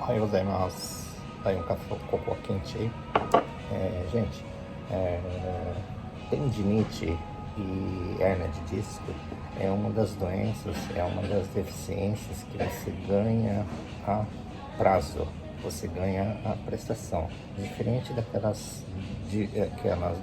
おはようございます。第4café cocô quente aí. Gente, tendinite e hérnia de disco é uma das doenças, é uma das deficiências que você ganha a prazo, você ganha a prestação, diferente aquelas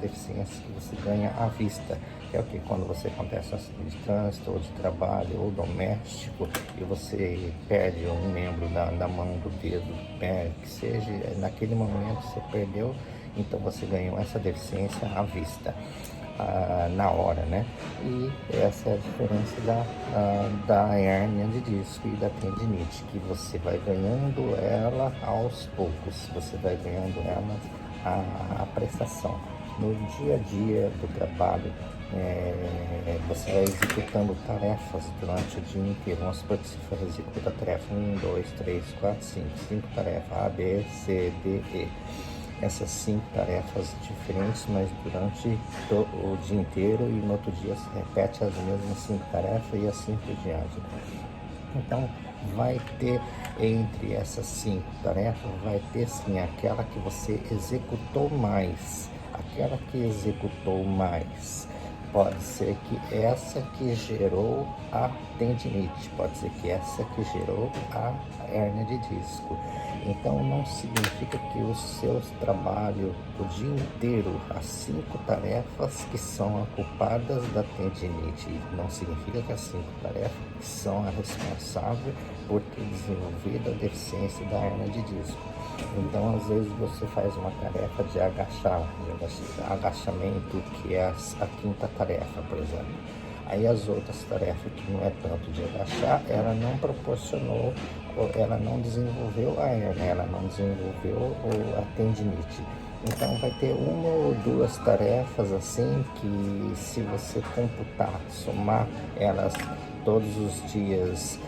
deficiências que você ganha à vista, que é o que quando você acontece um acidente de trânsito, ou de trabalho, ou doméstico, e você perde um membro da mão, do dedo, do pé, que seja, naquele momento você perdeu, então você ganhou essa deficiência à vista. Na hora, né? E essa é a diferença da hérnia de disco e da tendinite, que você vai ganhando ela aos poucos, você vai ganhando ela a prestação. No dia a dia do trabalho, você vai executando tarefas durante o dia inteiro. Vamos supor que você executa a tarefa 1, 2, 3, 4, 5 tarefas, A, B, C, D, E. Essas 5 tarefas diferentes, mas durante o dia inteiro, e no outro dia se repete as mesmas 5 tarefas e assim por diante. Então, vai ter entre essas 5 tarefas, vai ter sim aquela que você executou mais, aquela que executou mais. Pode ser que essa que gerou a tendinite, pode ser que essa que gerou a hérnia de disco. Então não significa que os seus trabalhos o dia inteiro, as 5 tarefas que são culpadas da tendinite, não significa que as 5 tarefas são as responsáveis por ter desenvolvido a deficiência da hérnia de disco. Então, às vezes você faz uma tarefa de agachamento, que é a 5ª tarefa, por exemplo. Aí as outras tarefas que não é tanto de agachar, ela não proporcionou, ela não desenvolveu a hérnia, ela não desenvolveu a tendinite. Então vai ter 1 ou 2 tarefas assim que, se você computar, somar elas todos os dias,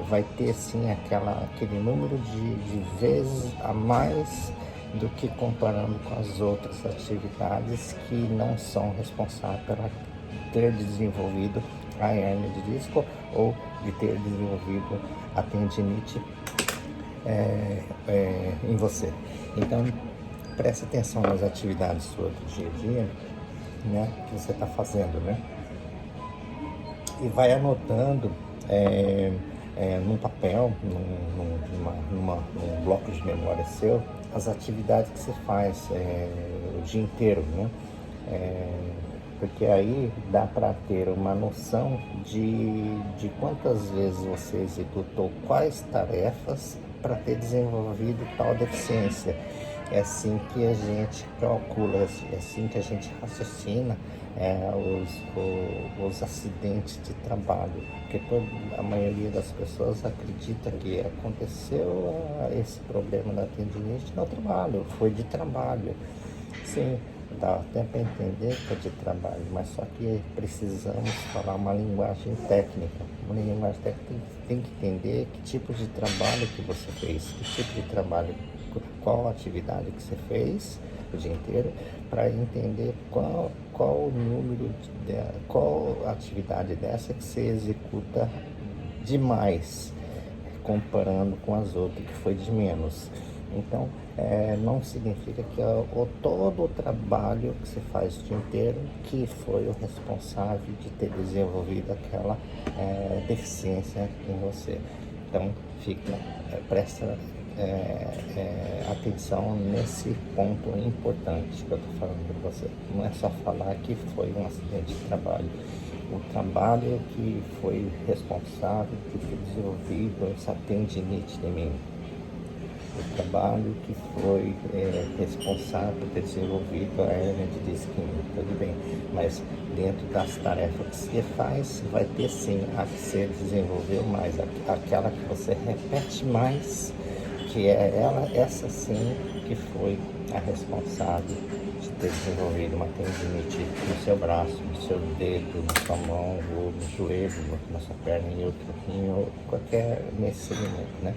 vai ter sim aquele número de vezes a mais do que comparando com as outras atividades que não são responsáveis por ter desenvolvido a hérnia de disco ou de ter desenvolvido a tendinite em você. Então preste atenção nas atividades suas do dia a dia, né, que você está fazendo, né? E vai anotando num papel, num bloco de memória seu, as atividades que você faz o dia inteiro, né? Porque aí dá para ter uma noção de quantas vezes você executou quais tarefas para ter desenvolvido tal deficiência. É assim que a gente calcula, é assim que a gente raciocina os acidentes de trabalho, porque a maioria das pessoas acredita que aconteceu esse problema da tendinite no trabalho, foi de trabalho. Sim, dá até para entender que é de trabalho, mas só que precisamos falar uma linguagem técnica. Uma linguagem técnica tem que entender que tipo de trabalho que você fez, que tipo de trabalho, qual atividade que você fez o dia inteiro, para entender qual o número, qual atividade dessa que você executa demais, comparando com as outras que foi de menos. Então, não significa que todo o trabalho que você faz o dia inteiro que foi o responsável de ter desenvolvido aquela deficiência em você. Então, presta atenção nesse ponto importante que eu estou falando para você. Não é só falar que foi um acidente de trabalho. O trabalho que foi responsável por ter desenvolvido essa tendinite em mim. O trabalho que foi responsável por ter desenvolvido a hérnia de disco em mim. Tudo bem, mas dentro das tarefas que você faz, vai ter sim a que você desenvolveu mais, aquela que você repete mais, que é essa sim que foi a responsável de ter desenvolvido uma tendinite no seu braço, no seu dedo, na sua mão, ou no joelho, na sua perna, em outro rim, ou qualquer nesse segmento, né?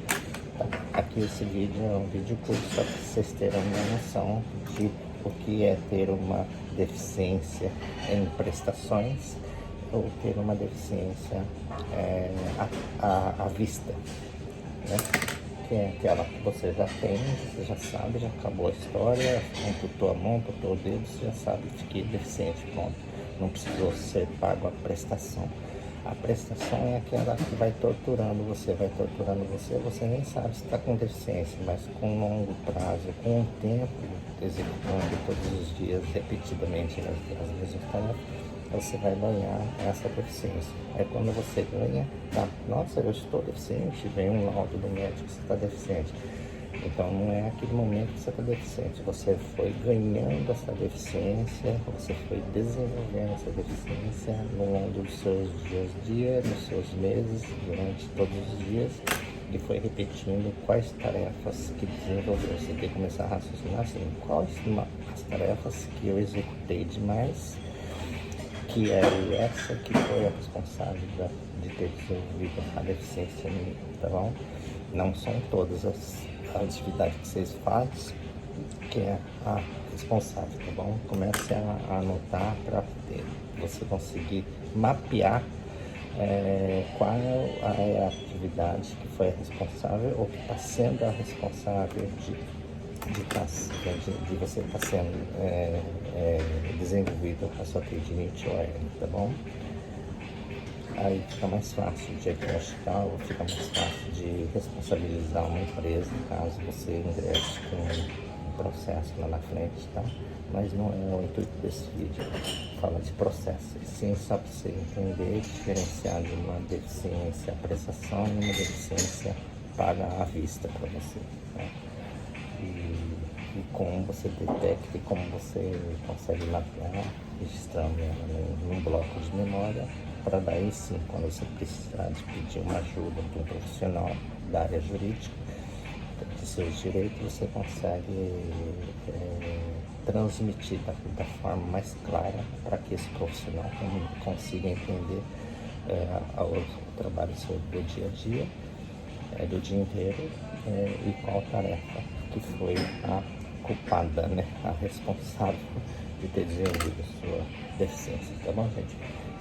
Aqui esse vídeo é um vídeo curto, só para vocês terem uma noção de o que é ter uma deficiência em prestações ou ter uma deficiência à vista, né? que é aquela que você já tem, você já sabe, já acabou a história, amputou a mão, amputou o dedo, você já sabe que fiquei deficiente, pronto. Não precisou ser pago a prestação. A prestação é aquela que vai torturando você, você nem sabe se está com deficiência, mas com longo prazo, com o tempo, executando todos os dias, repetidamente as mesmas tarefas, você vai ganhar essa deficiência. Aí quando você ganha, tá, nossa, eu estou deficiente, vem um laudo do médico que você está deficiente. Então não é aquele momento que você está deficiente, você foi ganhando essa deficiência, você foi desenvolvendo essa deficiência no longo dos seus dias, nos seus meses, durante todos os dias, e foi repetindo quais tarefas que desenvolveu. Você tem que começar a raciocinar assim, quais as tarefas que eu executei demais, que é essa que foi a responsável de ter desenvolvido a deficiência em mim, tá bom? Não são todas as atividades que vocês fazem que é a responsável, tá bom? Comece a anotar para você conseguir mapear qual é a atividade que foi a responsável ou que está sendo a responsável de você estar sendo desenvolvido a sua tendinite ou hernia, tá bom? Aí fica mais fácil de diagnosticar ou fica mais fácil de responsabilizar uma empresa caso você ingresse com um processo lá na frente, tá? Mas não é o intuito desse vídeo falar de processo, e sim só para você entender, diferenciar de uma deficiência à prestação e uma deficiência paga à vista para você, né? E como você detecta e como você consegue mapear, registrando ela num bloco de memória, para daí sim, quando você precisar de pedir uma ajuda de um profissional da área jurídica, de seus direitos, você consegue transmitir da forma mais clara para que esse profissional consiga entender o trabalho seu do dia a dia, do dia inteiro, e qual tarefa que foi a culpada, né, a responsável de ter desenvolvido a sua deficiência, tá bom, gente?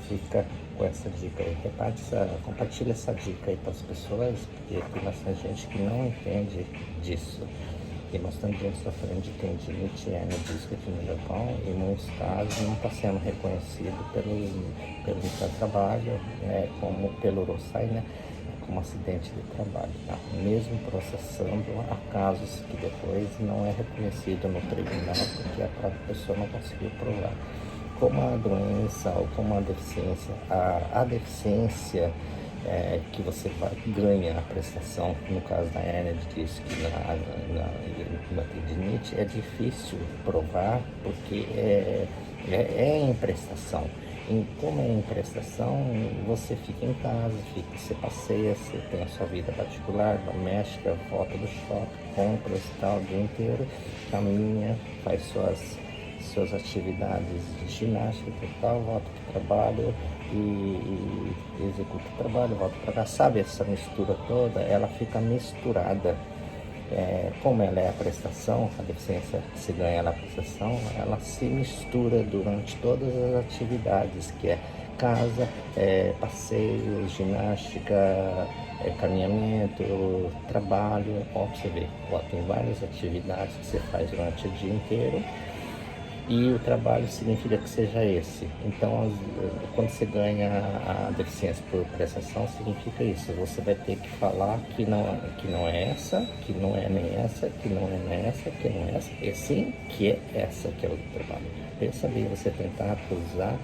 Fica com essa dica aí, compartilha essa dica aí para as pessoas, porque tem bastante gente que não entende disso. Tem bastante gente sofrendo de tendinite e hernia disco aqui no Japão, e em muitos casos não está sendo reconhecido pelo trabalho, como pelo ROSAI, né, como acidente de trabalho, tá? Mesmo processando, há casos que depois não é reconhecido no tribunal porque a própria pessoa não conseguiu provar. Como a doença ou como a deficiência, a deficiência que você ganha a prestação, no caso da hernia de disco e na tendinite, é difícil provar porque é em prestação. E como é em prestação, você fica em casa, você passeia, você tem a sua vida particular, doméstica, volta do shopping, compras e tal, o dia inteiro, caminha, faz suas atividades de ginástica e tal, volta para o trabalho e executa o trabalho, volta para cá, sabe? Essa mistura toda, ela fica misturada. Como ela é a prestação, a deficiência que se ganha na prestação, ela se mistura durante todas as atividades, que é casa, passeio, ginástica, caminhamento, trabalho. Ó, pra você ver, tem várias atividades que você faz durante o dia inteiro, e o trabalho significa que seja esse. Então, quando você ganha a deficiência por prestação, significa isso. Você vai ter que falar que não é essa, que não é nem essa, que não é nem essa, que não é essa, e sim que é essa que é o trabalho. Pensa bem, você tentar acusar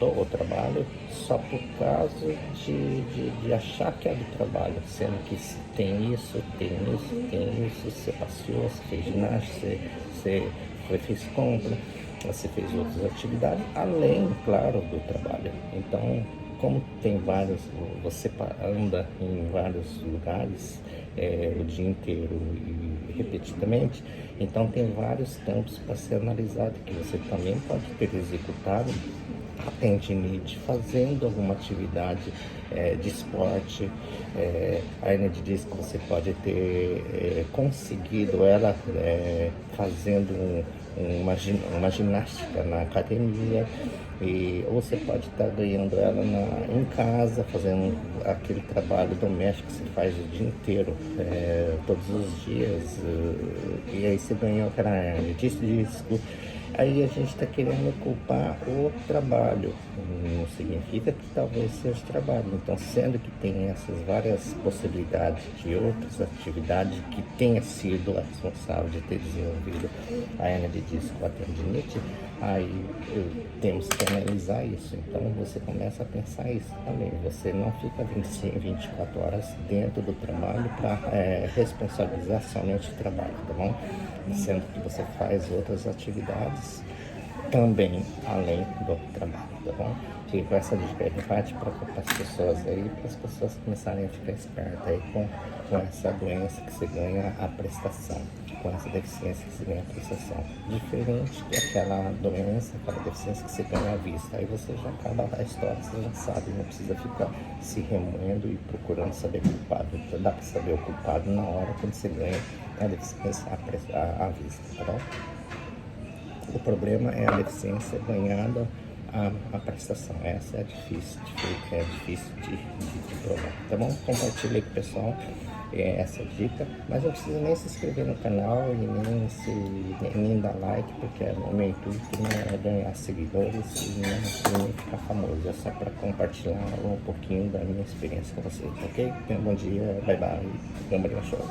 o trabalho só por causa de achar que é do trabalho, sendo que tem isso, você passeou, você fez ginástica, você fez compra, você fez outras atividades, além, claro, do trabalho. Então, como tem vários, você anda em vários lugares o dia inteiro e repetidamente, então tem vários campos para ser analisado, que você também pode ter executado a tendinite, fazendo alguma atividade de esporte. A Energy diz que você pode ter conseguido ela fazendo uma ginástica na academia, ou você pode estar ganhando ela em casa, fazendo aquele trabalho doméstico que você faz o dia inteiro, todos os dias, e aí você ganhou aquela hernia de disco. Aí a gente está querendo culpar o trabalho, não significa que talvez seja o trabalho. Então, sendo que tem essas várias possibilidades de outras atividades que tenha sido a responsável de ter desenvolvido a hernia de disco ou a tendinite, aí temos que analisar isso. Então, você começa a pensar isso também. Você não fica 24 horas dentro do trabalho para responsabilizar somente o trabalho, tá bom? Sendo que você faz outras atividades também além do trabalho, tá bom? Fica essa dica aí, reparte para as pessoas aí, para as pessoas começarem a ficar espertas aí com essa doença que você ganha a prestação, com essa deficiência que você ganha a prestação. Diferente daquela doença, aquela deficiência que você ganha à vista. Aí você já acaba a história, você já sabe, não precisa ficar se remoendo e procurando saber o culpado. Então, dá para saber o culpado na hora quando você ganha a deficiência à vista, tá bom? O problema é a deficiência ganhada a prestação. Essa é difícil de provar, tá bom? Compartilha aí com o pessoal essa dica, mas não precisa nem se inscrever no canal e nem dar like, porque o meu intuito não é ganhar seguidores e nem ficar famoso, é só para compartilhar um pouquinho da minha experiência com vocês, ok? Tenha um bom dia, bye bye, Gambrinha Show.